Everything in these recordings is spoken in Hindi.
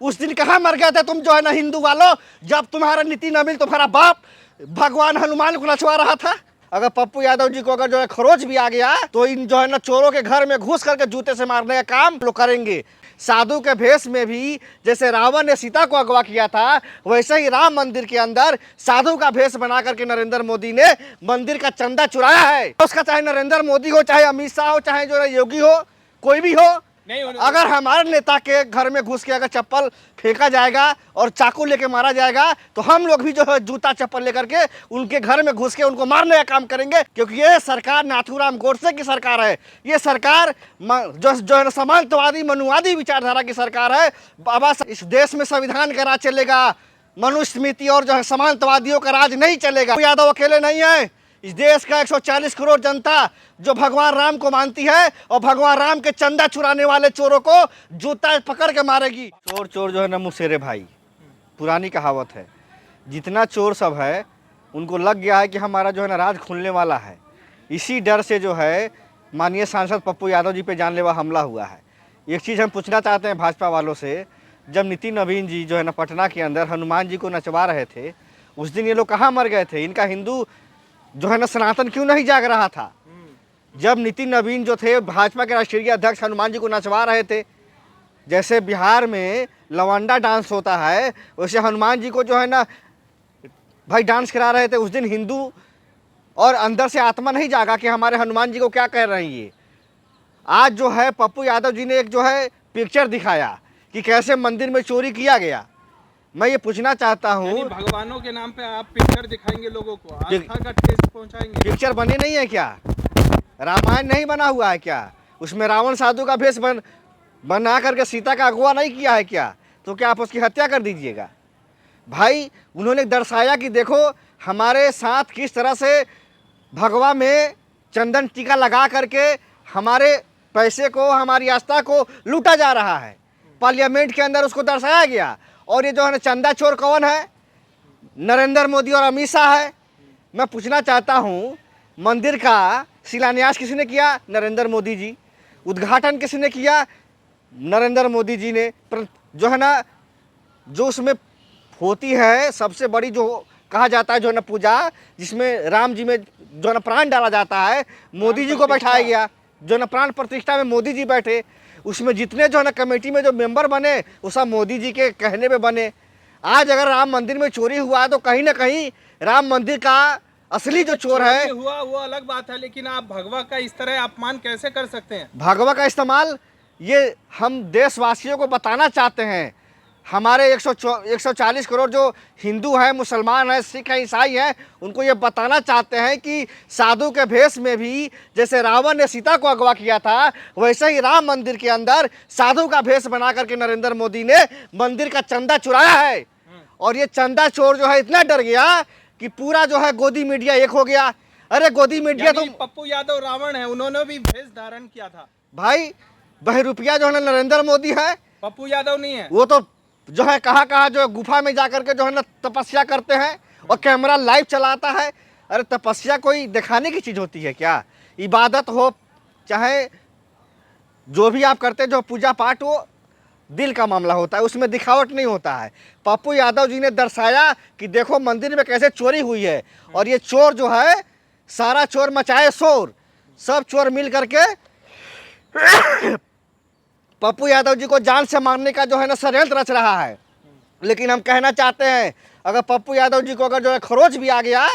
उस दिन कहाँ मर गए थे तुम जो है ना हिंदू वालों, जब तुम्हारा नीति न मिल, तुम्हारा बाप भगवान हनुमान को नचवा रहा था। अगर पप्पू यादव जी को अगर जो है खरोच भी आ गया तो इन जो है ना चोरों के घर में घुस करके जूते से मारने का काम लोग करेंगे। साधु के भेष में भी जैसे रावण ने सीता को अगवा किया था, वैसे ही राम मंदिर के अंदर साधु का भेष बना करके नरेंद्र मोदी ने मंदिर का चंदा चुराया है। उसका चाहे नरेंद्र मोदी हो, चाहे अमित शाह हो, चाहे जो है योगी हो, कोई भी हो, अगर हमारे नेता के घर में घुस के अगर चप्पल फेंका जाएगा और चाकू लेके मारा जाएगा तो हम लोग भी जो है जूता चप्पल लेकर के उनके घर में घुस के उनको मारने का काम करेंगे। क्योंकि ये सरकार नाथूराम गोडसे की सरकार है। ये सरकार जो है समाजवादी मनुवादी विचारधारा की सरकार है। बाबा इस देश में संविधान का राज चलेगा, मनुस्मृति और जो है समाजवादियों का राज नहीं चलेगा। यादव अकेले नहीं है, इस देश का 140 करोड़ जनता जो भगवान राम को मानती है और भगवान राम के चंदा चुराने वाले चोरों को जूता पकड़ के मारेगी। चोर चोर जो है ना मुसेरे भाई, पुरानी कहावत है। जितना चोर सब है उनको लग गया है कि हमारा जो है ना राज खुलने वाला है। इसी डर से जो है माननीय सांसद पप्पू यादव जी पे जानलेवा हमला हुआ है। एक चीज़ हम पूछना चाहते हैं भाजपा वालों से, जब नितिन नवीन जी जो है ना पटना के अंदर हनुमान जी को नचवा रहे थे, उस दिन ये लोग कहाँ मर गए थे? इनका हिंदू जो है ना सनातन क्यों नहीं जाग रहा था? जब नितिन नवीन जो थे भाजपा के राष्ट्रीय अध्यक्ष हनुमान जी को नचवा रहे थे, जैसे बिहार में लवंडा डांस होता है वैसे हनुमान जी को जो है ना भाई डांस करा रहे थे। उस दिन हिंदू और अंदर से आत्मा नहीं जागा कि हमारे हनुमान जी को क्या कह रहे हैं ये। आज जो है पप्पू यादव जी ने एक जो है पिक्चर दिखाया कि कैसे मंदिर में चोरी किया गया। मैं ये पूछना चाहता हूँ, भगवानों के नाम पे आप पिक्चर दिखाएंगे लोगों को, आस्था का ठेस पहुंचाएंगे। पिक्चर बनी नहीं है क्या? रामायण नहीं बना हुआ है क्या? उसमें रावण साधु का भेष बना करके सीता का अगवा नहीं किया है क्या? तो क्या आप उसकी हत्या कर दीजिएगा? भाई उन्होंने दर्शाया कि देखो हमारे साथ किस तरह से भगवा में चंदन टीका लगा करके हमारे पैसे को, हमारी आस्था को लूटा जा रहा है। पार्लियामेंट के अंदर उसको दर्शाया गया। और ये जो है ना चंदा चोर कौन है? नरेंद्र मोदी और अमित शाह है। मैं पूछना चाहता हूँ, मंदिर का शिलान्यास किसने किया? नरेंद्र मोदी जी। उद्घाटन किसने किया? नरेंद्र मोदी जी ने। जो है ना जो उसमें होती है सबसे बड़ी जो कहा जाता है जो है ना पूजा, जिसमें राम जी में जो है ना प्राण डाला जाता है, मोदी जी को बैठाया गया। जो है ना प्राण प्रतिष्ठा में मोदी जी बैठे। उसमें जितने जो है ना कमेटी में जो मेंबर बने वो सब मोदी जी के कहने पे बने। आज अगर राम मंदिर में चोरी हुआ है तो कहीं ना कहीं राम मंदिर का असली जो चोर है हुआ वो अलग बात है, लेकिन आप भगवा का इस तरह अपमान कैसे कर सकते हैं? भगवा का इस्तेमाल ये हम देशवासियों को बताना चाहते हैं। हमारे 140 करोड़ जो हिंदू हैं, मुसलमान हैं, सिख हैं, ईसाई हैं, उनको ये बताना चाहते हैं कि साधु के भेष में भी जैसे रावण ने सीता को अगवा किया था, वैसे ही राम मंदिर के अंदर साधु का भेष बना करके नरेंद्र मोदी ने मंदिर का चंदा चुराया है। और ये चंदा चोर जो है इतना डर गया कि पूरा जो है गोदी मीडिया एक हो गया। अरे गोदी मीडिया तो पप्पू यादव रावण है, उन्होंने भी भेष धारण किया था। भाई बहरूपिया जो है ना नरेंद्र मोदी है, पप्पू यादव नहीं है। वो तो जो है कहाँ जो गुफा में जा करके जो है ना तपस्या करते हैं और कैमरा लाइव चलाता है। अरे तपस्या कोई दिखाने की चीज़ होती है क्या? इबादत हो चाहे जो भी आप करते हैं, जो पूजा पाठ, वो दिल का मामला होता है, उसमें दिखावट नहीं होता है। पप्पू यादव जी ने दर्शाया कि देखो मंदिर में कैसे चोरी हुई है। और ये चोर जो है सारा चोर मचाए शोर, सब चोर मिल करके पप्पू यादव जी को जान से मारने का जो है ना षड्यंत्र रच रहा है। लेकिन हम कहना चाहते हैं, अगर पप्पू यादव जी को अगर जो है खरोच भी आ गया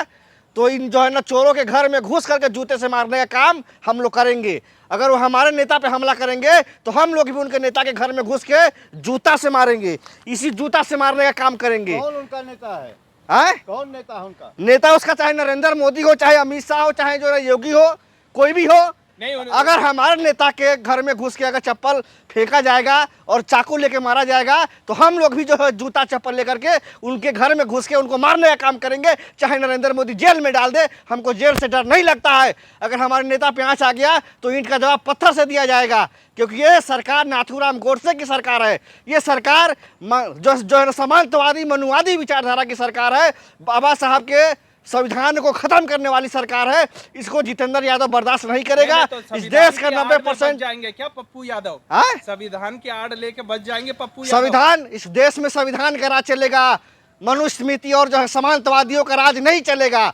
तो इन जो है ना चोरों के घर में घुस करके जूते से मारने का काम हम लोग करेंगे। अगर वो हमारे नेता पे हमला करेंगे तो हम लोग भी उनके नेता के घर में घुस के जूता से मारेंगे, इसी जूता से मारने का काम करेंगे। कौन उनका नेता है? कौन नेता है उनका? नेता उसका चाहे नरेंद्र मोदी हो, चाहे अमित शाह हो, चाहे जो है योगी हो, कोई भी हो, अगर हमारे नेता के घर में घुस के अगर चप्पल फेंका जाएगा और चाकू लेके मारा जाएगा तो हम लोग भी जो है जूता चप्पल लेकर के उनके घर में घुस के उनको मारने का काम करेंगे। चाहे नरेंद्र मोदी जेल में डाल दे, हमको जेल से डर नहीं लगता है। अगर हमारे नेता पे आँच आ गया तो ईंट का जवाब पत्थर से दिया जाएगा। क्योंकि ये सरकार नाथूराम गोडसे की सरकार है। ये सरकार जो है समाजवादी मनुवादी विचारधारा की सरकार है। बाबा साहब के संविधान को खत्म करने वाली सरकार है। इसको जितेंद्र यादव बर्दाश्त नहीं करेगा। नहीं, तो इस संविधान देश का की आड़ में बच 90% जाएंगे क्या पप्पू यादव? हाँ? संविधान की आड़ लेके बच जाएंगे पप्पू यादव? संविधान, इस देश में संविधान का राज चलेगा, मनुस्मृति और जो है समानतावादियों का राज नहीं चलेगा।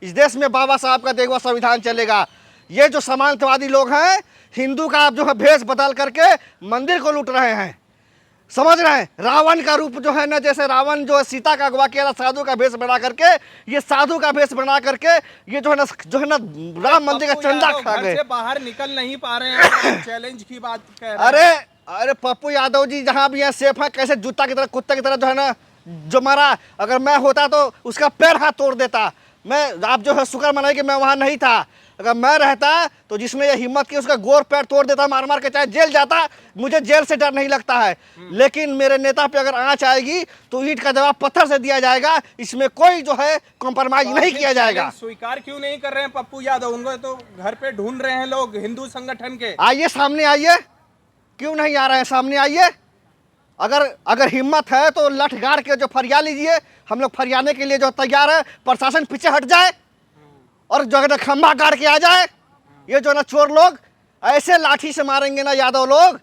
इस देश में बाबा साहब का देखा संविधान चलेगा। ये जो समानतावादी लोग हैं, हिंदू का आप जो है भेष बदल करके मंदिर को लूट रहे हैं, समझ रहे हैं? रावण का रूप जो है ना, जैसे रावण जो है सीता का अगवा किया था साधु का भेष बना करके, ये साधु का भेष बना करके ये जो है ना राम मंदिर का पप्पू चंदा यादव खा घर गए। से बाहर निकल नहीं पा रहे हैं, चैलेंज की बात कह रहे हैं। अरे पप्पू यादव जी जहाँ भी यहाँ सेफ है, कैसे जूता की तरह कुत्ते की तरह जो है ना जो मारा। अगर मैं होता तो उसका पैर हाथ तोड़ देता। मैं, आप जो है शुक्र मनाइए कि मैं वहाँ नहीं था। अगर मैं रहता तो जिसने ये हिम्मत की उसका गोर पैर तोड़ देता, मार मार के, चाहे जेल जाता। मुझे जेल से डर नहीं लगता है, लेकिन मेरे नेता पे अगर आंच आएगी तो ईंट का जवाब पत्थर से दिया जाएगा। इसमें कोई जो है कॉम्प्रोमाइज नहीं किया जाएगा। स्वीकार क्यों नहीं कर रहे हैं पप्पू यादव? उनको तो घर पे ढूंढ रहे हैं लोग हिंदू संगठन के। आइए सामने आइए, क्यों नहीं आ रहे हैं? सामने आइए। अगर हिम्मत है तो लठ गाड़ के जो फरिया लीजिए। हम लोग फरियाने के लिए जो तैयार है। प्रशासन पीछे हट जाए और जो है ना खंभा गाड़ के आ जाए। ये जो ना चोर लोग ऐसे लाठी से मारेंगे ना यादव लोग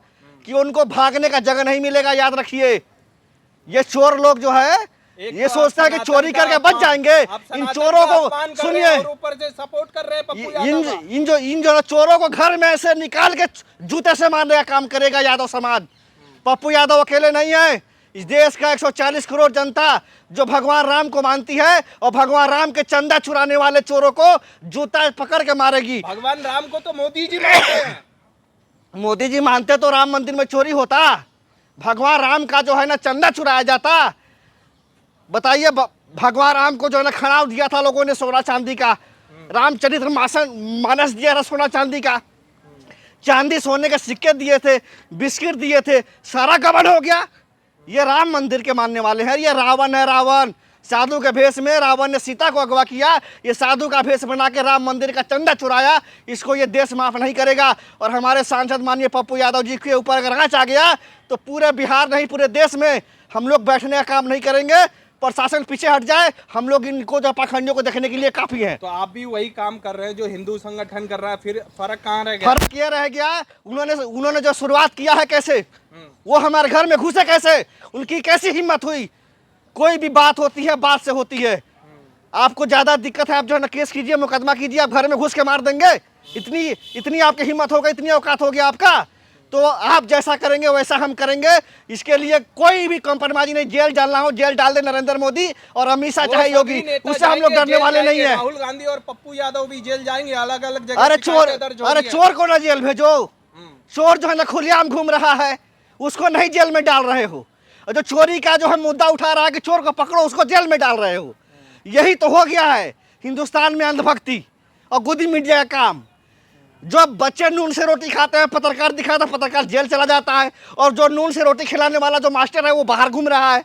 कि उनको भागने का जगह नहीं मिलेगा। याद रखिए, ये चोर लोग जो है ये सोचता है कि चोरी करके बच जाएंगे। इन चोरों को सुनिए, ऊपर से सपोर्ट कर रहे हैं पप्पू यादव। इन जो चोरों को घर में से निकाल के जूते से मारने का काम करेगा यादव समाज। पप्पू यादव अकेले नहीं है। इस देश का 140 करोड़ जनता जो भगवान राम को मानती है और भगवान राम के चंदा चुराने वाले चोरों को जूता पकड़ के मारेगी। भगवान राम को तो मोदी जी मानते हैं। मोदी जी मानते तो राम मंदिर में चोरी होता। भगवान राम का जो है ना चंदा चुराया जाता। बताइए, भगवान राम को जो है ना खड़ाव दिया था लोगों ने सोना चांदी का। रामचरित्र मानस दिया था सोना चांदी का। चांदी सोने के सिक्के दिए थे, बिस्किट दिए थे, सारा गबन हो गया। ये राम मंदिर के मानने वाले हैं। ये रावण है, रावण। साधु के भेष में रावण ने सीता को अगवा किया। ये साधु का भेष बना के राम मंदिर का चंदा चुराया। इसको ये देश माफ नहीं करेगा। और हमारे सांसद माननीय पप्पू यादव जी के ऊपर अगर आंच आ गया तो पूरे बिहार नहीं, पूरे देश में हम लोग बैठने का काम नहीं करेंगे। प्रशासन पीछे हट जाए, हम लोग इनको जो पाखंडियों को देखने के लिए काफी है। तो आप भी वही काम कर रहे हैं जो हिंदू संगठन कर रहा है, फिर फर्क कहाँ रह गया? फर्क ये रह गया, उन्होंने जो शुरुआत किया है कैसे, वो हमारे घर में घुसे कैसे, उनकी कैसी हिम्मत हुई। कोई भी बात होती है बात से होती है। आपको ज्यादा दिक्कत है, आप जो है ना केस कीजिए, मुकदमा कीजिए, आप घर में घुस के मार देंगे। इतनी आपकी हिम्मत होगा, इतनी औकात होगी आपका, तो आप जैसा करेंगे वैसा हम करेंगे। इसके लिए कोई भी कॉम्प्रोमाइज नहीं। जेल डालना हो जेल डाल दे नरेंद्र मोदी और अमित शाह चाहे योगी, उससे हम लोग डरने वाले नहीं है। राहुल गांधी और पप्पू यादव भी जेल जाएंगे, अलग अलग जगह। अरे चोर को ना जेल भेजो। चोर जो है ना खुलेआम घूम रहा है, उसको नहीं जेल में डाल रहे हो। और जो चोरी का जो है मुद्दा उठा रहा है कि चोर को पकड़ो, उसको जेल में डाल रहे हो। यही तो हो गया है हिंदुस्तान में अंधभक्ति और गोदी मीडिया का काम। जो बच्चे नून से रोटी खाते हैं, पत्रकार दिखाता, पत्रकार जेल चला जाता है। और जो नून से रोटी खिलाने वाला जो मास्टर है वो बाहर घूम रहा है।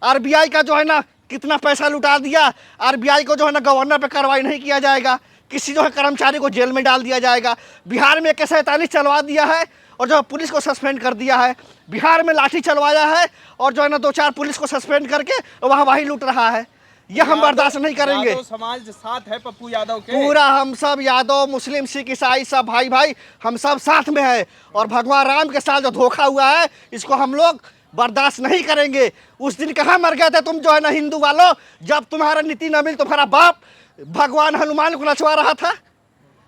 आरबीआई का जो है ना कितना पैसा लुटा दिया। आरबीआई को जो है ना गवर्नर पे कार्रवाई नहीं किया जाएगा। किसी जो है कर्मचारी को जेल में डाल दिया जाएगा। बिहार में AK-47 चलवा दिया है और जो पुलिस को सस्पेंड कर दिया है। बिहार में लाठी चलवाया है और जो है ना 2-4 पुलिस को सस्पेंड करके वहाँ वही लूट रहा है। ये हम बर्दाश्त नहीं करेंगे। यादव समाज साथ है पप्पू यादव के, पूरा हम सब यादव, मुस्लिम, सिख, ईसाई सब भाई भाई हम सब साथ में है। और भगवान राम के साथ जो धोखा हुआ है इसको हम लोग बर्दाश्त नहीं करेंगे। उस दिन कहाँ मर गए थे तुम जो है ना हिंदू वालों, जब तुम्हारा नीति न मिल, तुम्हारा बाप भगवान हनुमान को नचवा रहा था।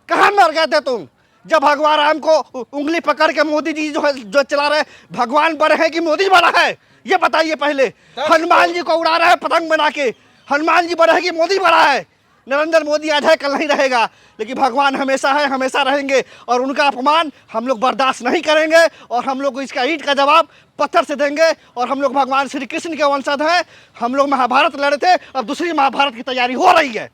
कहाँ मर गए थे तुम जब भगवान राम को उंगली पकड़ के मोदी जी जो है जो चला रहे? भगवान बड़े हैं कि मोदी बड़ा है, ये बताइए पहले। हनुमान जी को उड़ा रहे हैं पतंग बना के। हनुमान जी बड़ा है कि मोदी बड़ा है? नरेंद्र मोदी आज है, कल नहीं रहेगा, लेकिन भगवान हमेशा है, हमेशा रहेंगे। और उनका अपमान हम लोग बर्दाश्त नहीं करेंगे और हम लोग इसका ईंट का जवाब पत्थर से देंगे। और हम लोग भगवान श्री कृष्ण के वंशज हैं। हम लोग महाभारत लड़े थे, अब दूसरी महाभारत की तैयारी हो रही है।